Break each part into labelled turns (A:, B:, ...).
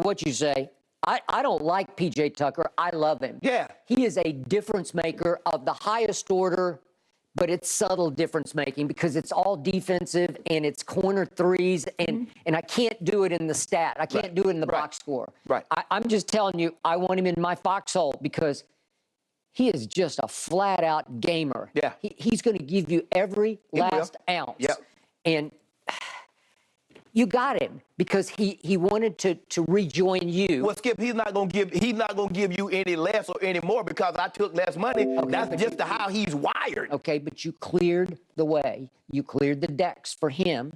A: what you say, I don't like P.J. Tucker. I love him.
B: Yeah.
A: He is a difference maker of the highest order, but it's subtle difference making because it's all defensive and it's corner threes, and I can't do it in the stat. I can't do it in the box score.
B: Right.
A: I'm just telling you, I want him in my foxhole because he is just a flat-out gamer.
B: Yeah.
A: He's going to give you every last ounce.
B: Yep.
A: And you got him because he wanted to rejoin you.
B: Well, Skip, he's not gonna give you any less or any more because I took less money.
A: Okay,
B: that's just how he's wired.
A: Okay, but you cleared the way. You cleared the decks for him.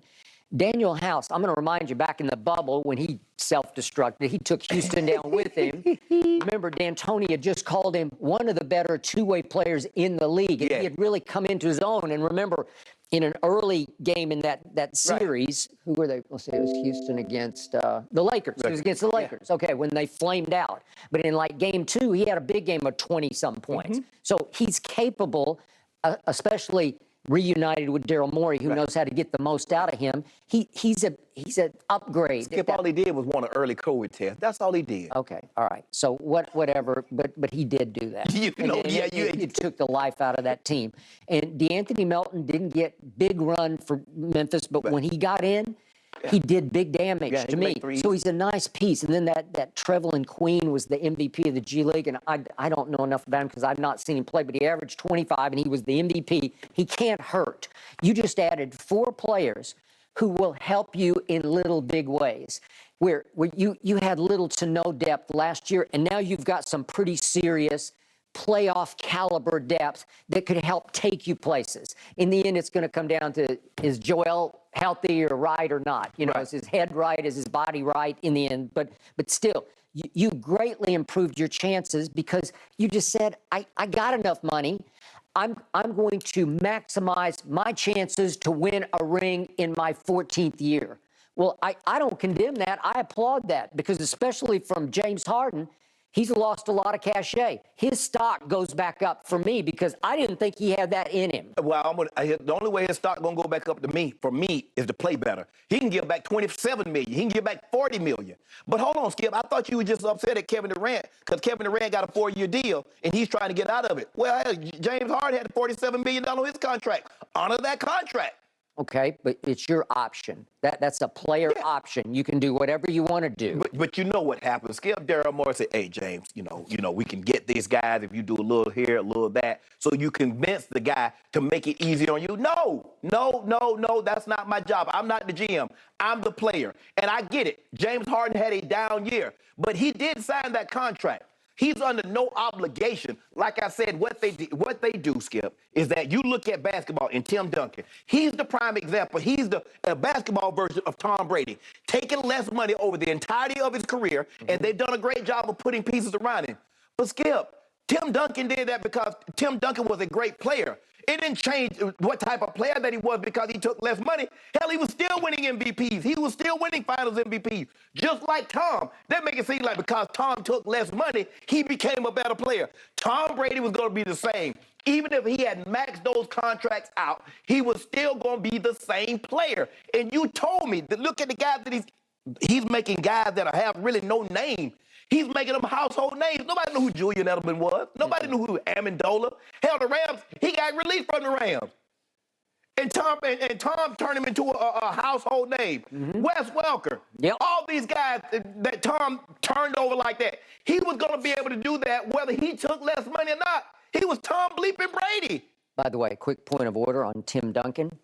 A: Daniel House, I'm going to remind you, back in the bubble when he self-destructed, he took Houston down with him. Remember, D'Antoni had just called him one of the better two-way players in the league. And he had really come into his own. And remember, in an early game in that series, who were they? Let's see, it was Houston against the Lakers. It was against the Lakers. Okay, when they flamed out. But in like game 2, he had a big game of 20-some points. So he's capable, especially reunited with Daryl Morey, who knows how to get the most out of him. He's an upgrade.
B: Skip, all he did was want an early COVID test. That's all he did.
A: Okay, all right. So whatever, but he did do that. You took the life out of that team. And DeAnthony Melton didn't get big run for Memphis, but when he got in, he did big damage to me. So he's a nice piece. And then that Trevelyan Queen was the MVP of the G League, and I don't know enough about him because I've not seen him play, but he averaged 25, and he was the MVP. He can't hurt. You just added 4 players who will help you in little big ways, where you had little to no depth last year, and now you've got some pretty serious playoff caliber depth that could help take you places. In the end, it's going to come down to, is Joel healthy or right or not? You know, is his head right? Is his body right in the end? But still, you greatly improved your chances because you just said, I got enough money. I'm going to maximize my chances to win a ring in my 14th year. Well, I don't condemn that. I applaud that because especially from James Harden, he's lost a lot of cachet. His stock goes back up for me because I didn't think he had that in him.
B: Well, the only way his stock gonna go back up for me, is to play better. He can give back 27 million. He can give back 40 million. But hold on, Skip. I thought you were just upset at Kevin Durant because Kevin Durant got a 4-year deal and he's trying to get out of it. Well, James Harden had $47 million on his contract. Honor that contract.
A: Okay, but it's your option. That's a player option. You can do whatever you want to do.
B: But you know what happens. Skip, Daryl Morey said, hey, James, you know, we can get these guys if you do a little here, a little that. So you convince the guy to make it easy on you. No, that's not my job. I'm not the GM. I'm the player. And I get it. James Harden had a down year, but he did sign that contract. He's under no obligation. Like I said, what they do, Skip, is that you look at basketball and Tim Duncan. He's the prime example. He's the basketball version of Tom Brady, taking less money over the entirety of his career, and they've done a great job of putting pieces around him. But Skip, Tim Duncan did that because Tim Duncan was a great player. It didn't change what type of player that he was because he took less money. Hell, he was still winning MVPs. He was still winning finals MVPs, just like Tom. That make it seem like because Tom took less money, he became a better player. Tom Brady was going to be the same. Even if he had maxed those contracts out, he was still going to be the same player. And you told me that look at the guys that he's making guys that have really no name. He's making them household names. Nobody knew who Julian Edelman was. Nobody knew who Amendola. Hell, the Rams, he got released from the Rams. And Tom turned him into a household name. Wes Welker.
A: Yep.
B: All these guys that Tom turned over like that. He was going to be able to do that whether he took less money or not. He was Tom bleeping Brady.
A: By the way, quick point of order on Tim Duncan.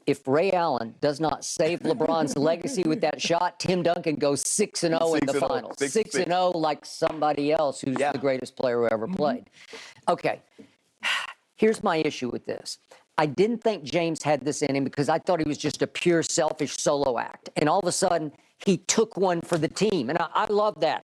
A: If Ray Allen does not save LeBron's legacy with that shot, Tim Duncan goes 6-0 in the finals. 6-0 like somebody else who's the greatest player who ever played. Okay, here's my issue with this. I didn't think James had this in him because I thought he was just a pure selfish solo act. And all of a sudden, he took one for the team. And I love that.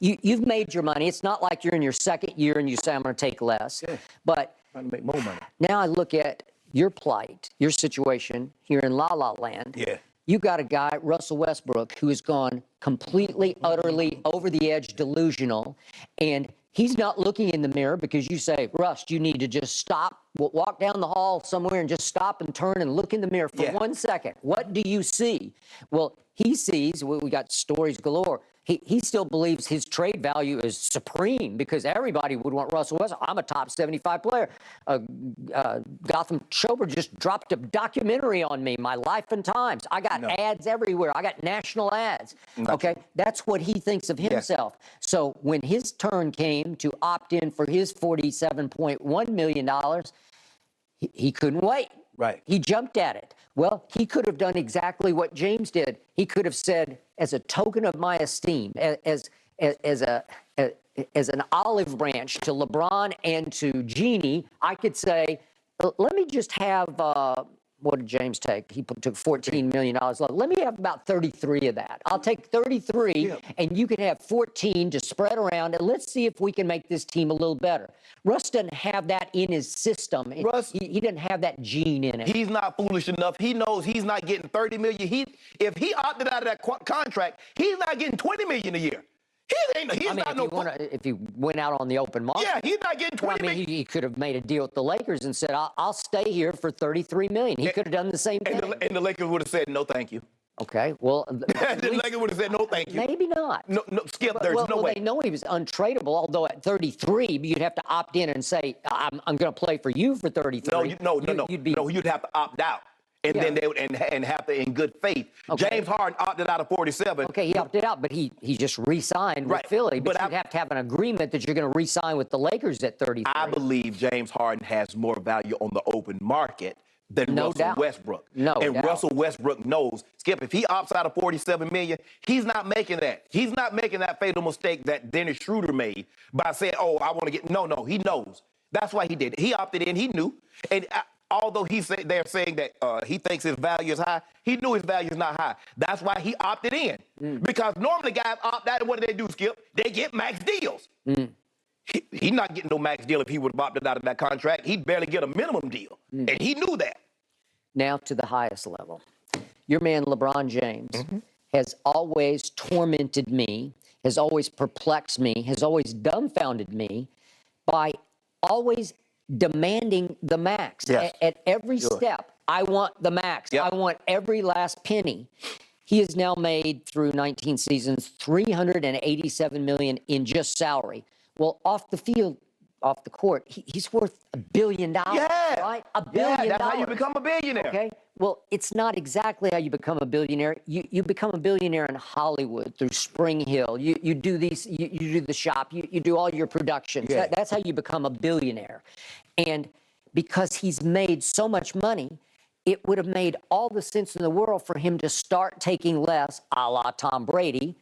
A: You've made your money. It's not like you're in your second year and you say, I'm going to take less. Yeah. But
B: trying to make more money.
A: Now I look at your plight, your situation here in La La Land.
B: Yeah.
A: You got a guy, Russell Westbrook, who has gone completely, utterly over the edge delusional. And he's not looking in the mirror because you say, Russ, you need to just stop, walk down the hall somewhere and just stop and turn and look in the mirror for 1 second. What do you see? Well, he sees, we got stories galore. He still believes his trade value is supreme because everybody would want Russell Westbrook. I'm a top 75 player. Gotham Chober just dropped a documentary on me, My Life and Times. I got ads everywhere. I got national ads. Okay, that's what he thinks of himself. So when his turn came to opt in for his $47.1 million, he couldn't wait.
B: Right.
A: He jumped at it. Well, he could have done exactly what James did. He could have said, as a token of my esteem, as an olive branch to LeBron and to Jeannie, I could say, let me just have, what did James take? He took $14 million. Let me have about 33 of that. I'll take 33, and you can have 14 to spread around, and let's see if we can make this team a little better. Russ doesn't have that in his system.
B: Russ,
A: he didn't have that gene in it.
B: He's not foolish enough. He knows he's not getting $30 million. If he opted out of that contract, he's not getting $20 million a year.
A: If he went out on the open market.
B: Yeah, he's not getting $20 million.
A: He could have made a deal with the Lakers and said, I'll stay here for $33 million. He could have done the same thing.
B: And the Lakers would have said, no, thank you.
A: Okay, well.
B: The Lakers would have said, no, thank you.
A: Maybe not.
B: No, Skip, there's no way.
A: They know he was untradeable, although at 33, you'd have to opt in and say, I'm going to play for you for 33.
B: No, you'd have to opt out. And then they would and have to, in good faith. Okay. James Harden opted out of 47.
A: Okay, he opted out, but he just re-signed with Philly. But you'd have to have an agreement that you're going to re-sign with the Lakers at 33.
B: I believe James Harden has more value on the open market than Russell Westbrook. Russell Westbrook knows, Skip, if he opts out of $47 million, he's not making that. He's not making that fatal mistake that Dennis Schroeder made by saying, oh, I want to get. No, he knows. That's why he did it. He opted in. He knew. And although they're saying that he thinks his value is high, he knew his value is not high. That's why he opted in. Because normally guys opt out, and what do, Skip? They get max deals. He's not getting no max deal if he would have opted out of that contract. He'd barely get a minimum deal. And he knew that.
A: Now to the highest level. Your man LeBron James has always tormented me, has always perplexed me, has always dumbfounded me by always demanding the max. At every step. I want the max. I want every last penny. He has now made, through 19 seasons, $387 million in just salary. Well, off the field, off the court, he's worth $1 billion, right? $1 billion.
B: That's how you become a billionaire.
A: Okay. Well, it's not exactly how you become a billionaire. You become a billionaire in Hollywood through Spring Hill. You do these. You do the shop. You do all your productions. That's how you become a billionaire. And because he's made so much money, it would have made all the sense in the world for him to start taking less, a la Tom Brady,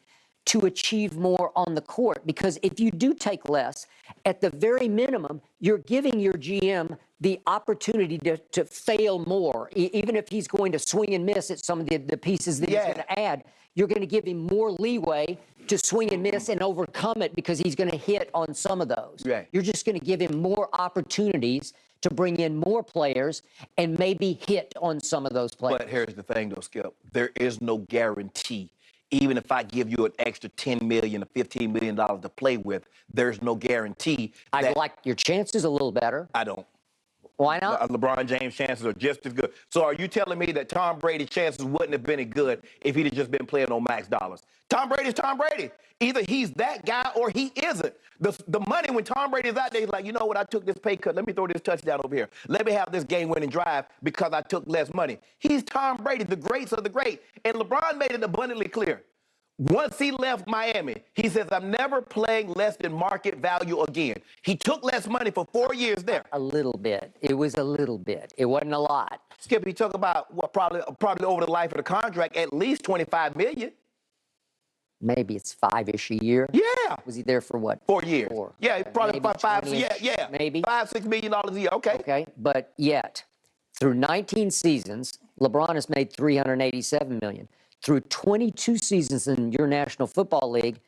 A: to achieve more on the court. Because if you do take less, at the very minimum, you're giving your GM the opportunity to fail more. Even if he's going to swing and miss at some of the pieces that he's going to add, you're going to give him more leeway to swing and miss and overcome it because he's going to hit on some of those. You're just going to give him more opportunities to bring in more players and maybe hit on some of those players.
B: But here's the thing, though, Skip. There is no guarantee. Even if I give you an extra $10 million or $15 million to play with, there's no guarantee.
A: I like your chances a little better.
B: I don't.
A: Why not?
B: LeBron James' chances are just as good. So are you telling me that Tom Brady's chances wouldn't have been as good if he'd have just been playing on max dollars? Tom Brady's Tom Brady. Either he's that guy or he isn't. The money, when Tom Brady's out there, he's like, you know what, I took this pay cut. Let me throw this touchdown over here. Let me have this game-winning drive because I took less money. He's Tom Brady, the greats of the great. And LeBron made it abundantly clear. Once he left Miami, he says, I'm never playing less than market value again. He took less money for 4 years there.
A: A little bit. It was a little bit. It wasn't a lot.
B: Skip, he took about, probably over the life of the contract, at least $25 million.
A: Maybe it's 5-ish a year.
B: Yeah.
A: Was he there for what?
B: 4 years.
A: 4.
B: Yeah, probably about 5. Yeah.
A: Maybe.
B: $5-6 million a year. Okay.
A: Okay. But yet, through 19 seasons, LeBron has made $387 million. Through 22 seasons in your National Football League,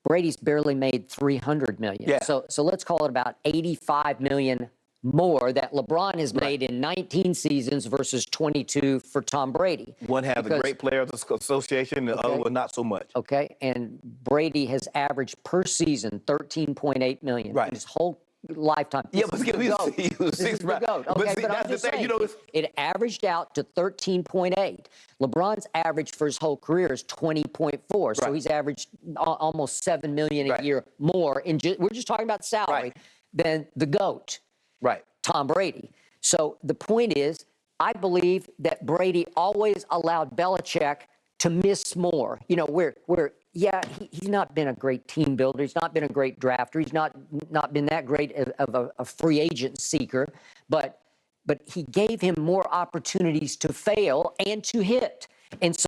A: Brady's barely made $300 million.
B: Yeah.
A: So let's call it about $85 million more that LeBron has made in 19 seasons versus 22 for Tom Brady.
B: One has a great players association, the other one not so much.
A: Okay, and Brady has averaged per season $13.8 million.
B: Right.
A: His whole lifetime.
B: Yeah,
A: This
B: but
A: is the GOAT.
B: he was
A: This is
B: 6
A: the
B: rounds.
A: GOAT.
B: But
A: Okay,
B: see,
A: but I'm
B: that's the
A: just
B: thing,
A: saying,
B: you know,
A: it averaged out to 13.8. LeBron's average for his whole career is 20.4. So
B: Right.
A: he's averaged almost $7 million a
B: Right.
A: year more we're just talking about salary
B: Right.
A: than the GOAT,
B: right.
A: Tom Brady. So the point is, I believe that Brady always allowed Belichick to miss more. You know, he's not been a great team builder. He's not been a great drafter. He's not been that great of a free agent seeker. But he gave him more opportunities to fail and to hit. And so